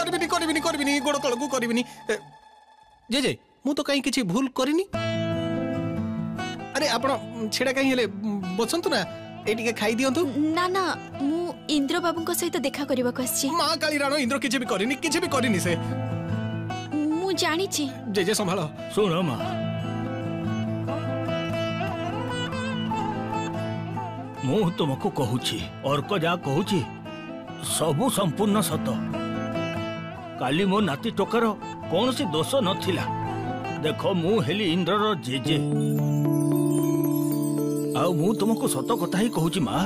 करबिनी करबिनी करबिनी गोड़ तल को करबिनी जे मु तो कहीं किछि भूल करिनी अरे आपण छेड़ा कहीं हेले बसंतु ना एटिके खाई दियंतु ना ना मु इंद्र बाबूଙ୍କ सहित देखा करबा को आछि मां काली राणो इंद्र किछि भी करिनी से मु जानि छी जे संभालो सुन मां मु तुमको कहूची अर्क जा कहूची सबु संपूर्ण सत काली मो नाती टोकार कौन सी दोष नथिला देखो मु हेली इंद्रर जेजे आउ मु तुमको सत कथा ही कहूची मां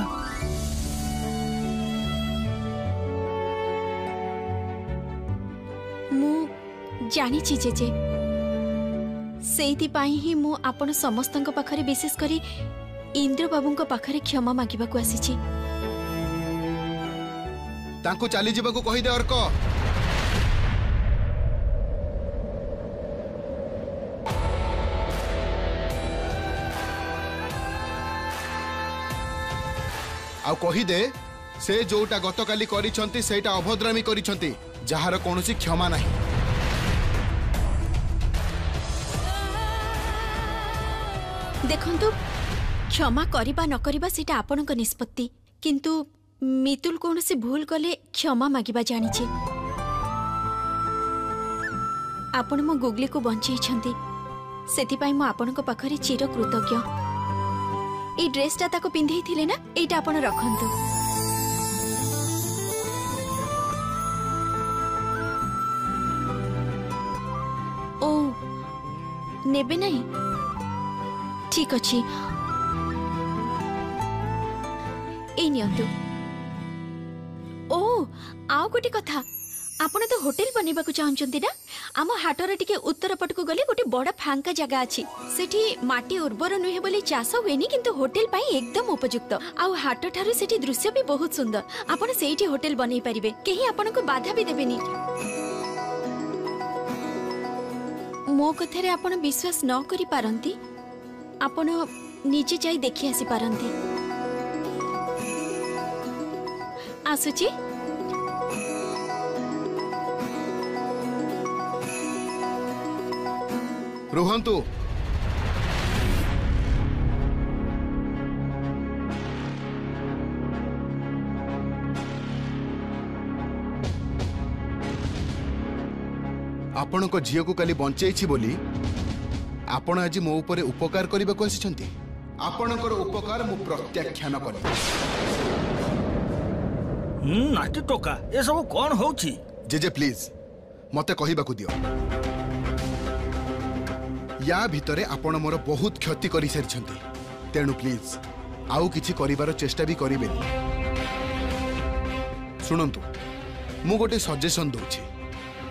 मु जानि छी जेजे सेति पाई ही मु आपण समस्तक पाखरे विशेष करी इंद्र बाबूଙ୍କ पाखरे क्षमा मागिबा को आसी छी तांको चली जीवा को कहि दे अर्क आ कहि दे से जोटा गतकाली करिसंती सेटा अभद्रामी करिसंती जहार कोनोसी क्षमा नाही देखंतु क्षमा करिबा न करिबा सेटा आपनक निष्पत्ति किंतु मितुल कौन से भूल कले क्षमा मागिबा जानी छे आपण मो गुगली को बंचई छंती सेति पाई मो आपण को पाखरे चिर कृतज्ञ ए ड्रेसटा ताको पिंधेई थिले ना एटा आपण रखंतु ओ नेबे नहीं ठीक अछि ए नियंतु ओ आउ गोटे कथा आपण तो होटल बनैबा को चाहछंती ना आम हाटर टिके उत्तर पट को गले गोटे बड़ा फांका जगह अछि सेठी माटी उर्वर नहे बोली चाष हुएनी किंतु होटल पाई एकदम उपयुक्त आउ हाट ठारू सेठी दृश्य भी बहुत सुंदर आपण सेठी होटल बनै परिबे केही आपण को बाधा भी देबेनी मो कथरे आपण विश्वास न करि पारंती आपण नीचे जाई देखि आसी पारंती आसुची रुहंतु आपण को झील को काली बंचई बोली आपण आज मो ऊपर उपकार करबा को आछंती आपणकर उपकार मु प्रत्याख्यान करी नाटी टोका ए सब कोन होउची जेजे प्लीज मते कहिबा को दियो या भितरे आपण मोर बहुत क्षति करि सारिछंती तेणु प्लीज आउ किछि करिवार चेष्टा भी करिबेनी सुनंतु मु गोटे सजेशन दोछि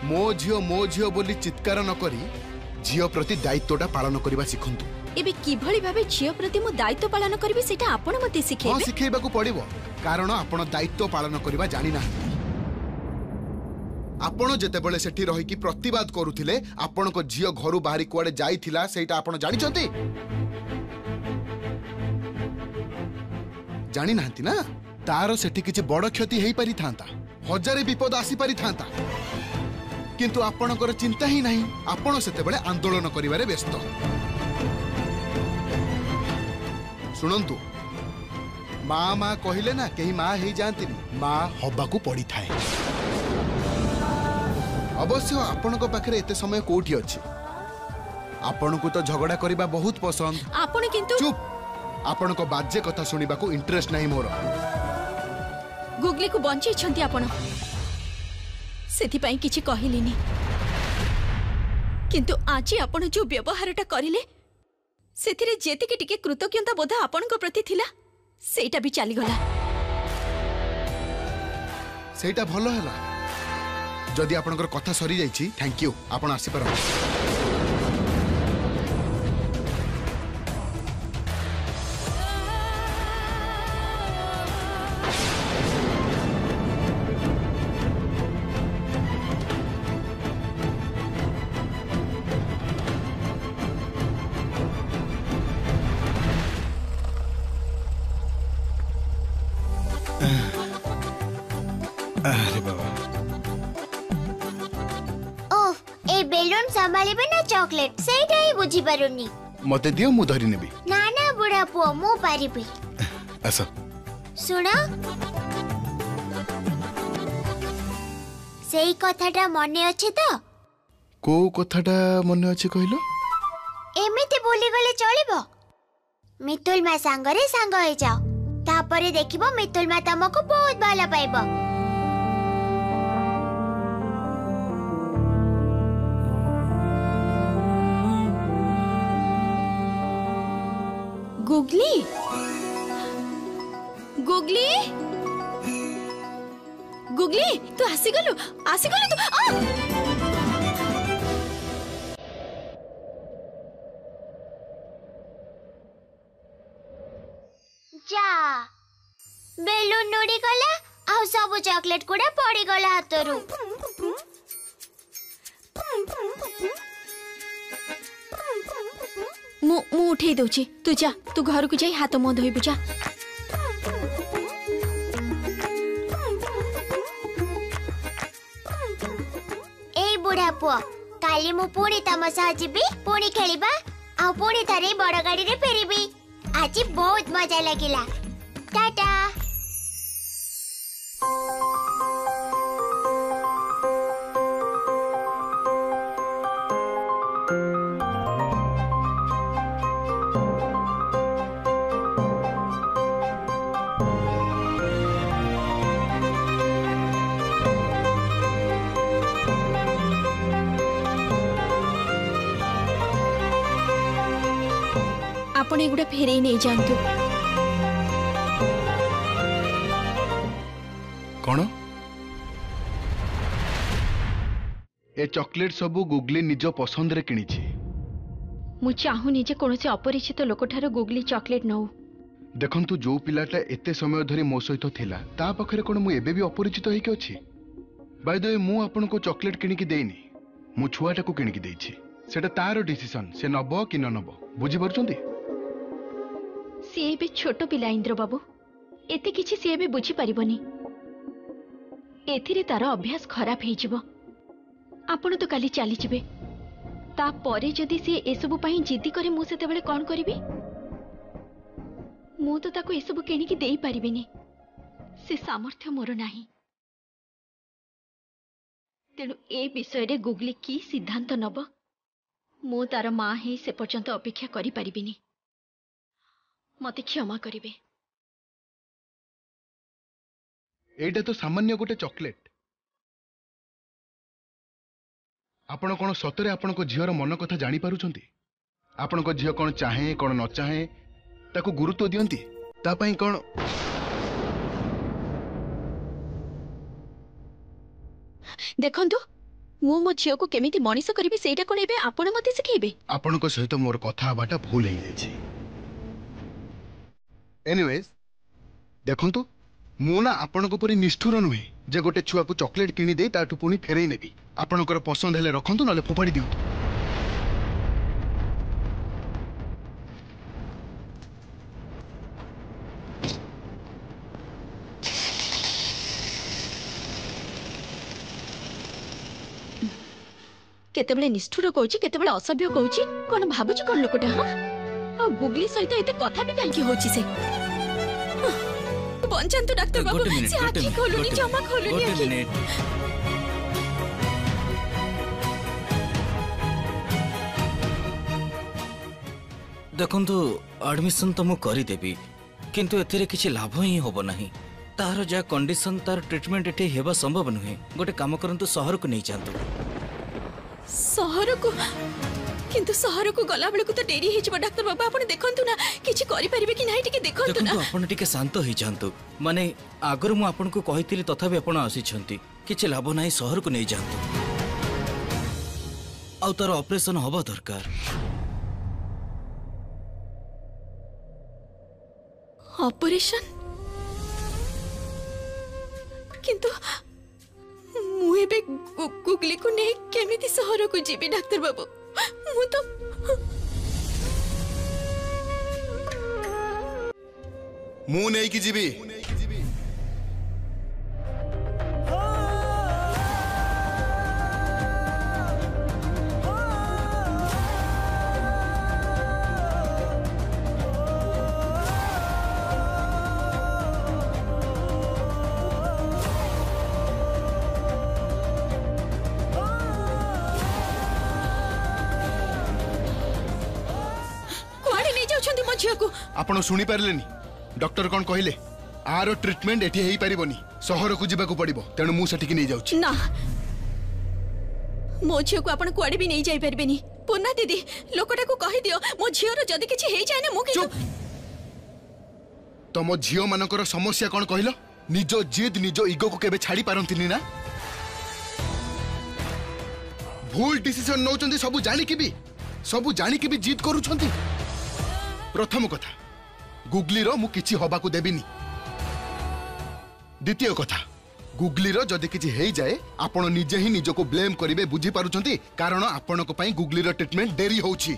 मो झियो बोली चित्कार न करी झियो प्रति दायित्वटा पालन करबा सिखंतु एबे किभଳି भाबे झियो प्रति मु दायित्व पालन करबी सेटा आपण मते सिखेबे हां सिखेबा को पड़िबो कारण आपण दायित्व पालन करबा जानि ना आपण जेते बेले सेठी रही कि प्रतिवाद करूथिले आपण को झियो घरु बाहरी कुआडे जाईथिला सेटा आपण जानि छथि जानि नांती ना तारो सेठी किछि बड़ क्षति हेई पारि थांता हजारे विपद आसी पारि थांता किंतु आपणकर चिंता ही नहीं आपण सेते बेले आंदोलन करिवारे व्यस्त सुनंतु माँ माँ कहले ना कहीं माँ ही जानती माँ हबा को पड़ी थाए अवश्य आपण पाखे एते समय कोठी अछि आपण को तो झगड़ा करिबा बहुत पसंद आपण किंतु चुप आपण को बाज्य कथा सुनिबा को इंटरेस्ट नहीं मोर गुगली को बंचई छंती आपण सेति पई किछि कहिलिनी किंतु आजी आपण जो व्यवहारटा करिले सेथिरे जेतिके टिके कृतज्ञता बोध आपण को प्रति थिला सेटा भी चली गला सेटा भलो हला जदि आपनकर कथा सरी जाईची थैंक यू आपण आसी पर अरे बाबा बेलून संभालिबे ना चॉकलेट सेटा ही बुझी पारुनी। मते दियो मु धरि नेबी। ना ना बुढ़ा पुओ मु पारिबी। आस सुना सेई कथाटा मने अछि तो? को कथाटा मने अछि कहिलो? एमिति बोली गले चलिबो। मितुल मा सांगरे सांग होई जाओ तापरे देखिबो मितुल मा तमको बहुत भला पाइबो। गुगली गुगली गुगली तू आसीगलु तू जा बेलून उड़ी गला आ सब चॉकलेट कुडा पड़ी गला हातरू। मु उठे दउची तू जा तू घर को जाई हाथ मुंह धोइबु जा। ए बुढ़ा पुओ काली मु पुणी तम सह जीबी पुणी खेलिबा आ पुणी थारे बड़ गाड़ी रे फेरिबी। आज बहुत मजा लगिला टाटा। आपण एगुडा फेरे नहीं जानतु। कौन ए चॉकलेट सबू गुगली निज पसंद रे किनिछि। मु चाहूनी जे कोनोसे अपरिचित लोक ठारो गुगली चॉकलेट नौ। देखंतु जो पिलाटा एते समय धरी मो सहित थिला ता पाखरे कोन मु एबे भी अपरिचित होई के अछि। बाय द वे मु आपन को चॉकलेट किनि की देइनी मु छुआटा को किनि की देइछि। सेटा तारो डिसीजन से नबो कि न नबो बुझी परछंती। सी भी छोट पिला इंद्र बाबू एते किछि सी भी बुझी परिबनी। एथिरे तार अभ्यास खराब हे जिवो। आपण तो काली चली जिवे ता परे जदी सी एसबु पई जिद्दी करे मु सेते बेले कोन करबी। मु तो ताको एसबु केनी की देई परिबिनी से सामर्थ्य मोर नाही। तेणु ए विषय रे गुगली की सिद्धांत नब मु तार मां हे से पर्यंत अपेक्षा करि परिबिनी। मते क्षमा करिवे। एटा तो सामान्य गोटे चॉकलेट। आपण कोन सतरे आपण को झियर मन कथा जानि पारुछंती? आपण को झिय कोन चाहे कोन न चाहे ताको गुरुत्व दियंती ता पई कोन? देखंतु मु मो झियो को केमिति मनीष करिवे सेटा कोन एबे आपण मते सिखेबे। आपण को सहित मोर कथा बाटा भूल हे जायछि। एनीवेज देखंतु मु ना आपण को परि निष्ठुर नुहे जे गोटे छुआ को चॉकलेट किनी दे ताटु पुनी फेरई नेबी। आपणकर पसंद हेले रखंतु नले फोपाडी दियंतु। केतेबेले निष्ठुर कहूची केतेबेले असभ्य कहूची कोन भाबुची कोन लोकटा। हां आ गुगली सहित एते कथा भी काई की होची से। बंचंतु डॉक्टर बाबू से आखी खोलुनी जमा खोलुनी आखी। देखंतु एडमिशन तो मु करी देबी किंतु एथिरे किछि लाभ ही होबो नाही। तार जा कंडीशन तार ट्रीटमेंट एठी हेबा संभव नुहे। गोटे काम करंतु शहर को नहीं जांतु। शहर को किंतु शहर को गला बेले को तो डेरी हे जबा डॉक्टर बाबू आपण देखंतु ना किछि करि परिबे कि नाही टिके देखंतु ना। आपण टिके शांत होई जांतु। माने आगर मु आपण को कहितली तथापि आपण आसी छंती किछि लाभ नाही। शहर को नहीं जांतु आ तार ऑपरेशन होबा दरकार। ऑपरेशन किंतु मुझे गुगली को नहीं केमिति शहर को जीवी डॉक्टर बाबू मु तो मु नहीं की जीवी। झियो को आपण सुनी पारलेनी डॉक्टर कोन कहिले आरो ट्रीटमेंट एठी हेई परिबोनी शहर को जिबा को पड़िबो तेनु मु सेठी नै जाउची ना मो झियो को आपण कुआडे भी नहीं जाई परबेनी पूर्णा दीदी लोकटा को कहि दियो मो झियो रो जदी किछि हेई जाय ना मु चुप तम झियो मानकर समस्या कोन कहिलो निजो जिद निजो ईगो को केबे छाड़ी पारंतिनी ना भूल डिसीजन नौचंदी सब जानी की भी जिद करूछंती प्रथम कथा गुगली रो मु किछि होबा को देबिनी द्वितीय कथा गुगली रो जदी किछि हेई जाए आपण निजे ही निजो को ब्लेम करिवे बुझी पारुछंती कारण आपण को पई गुगली रो ट्रीटमेंट देरी होउछि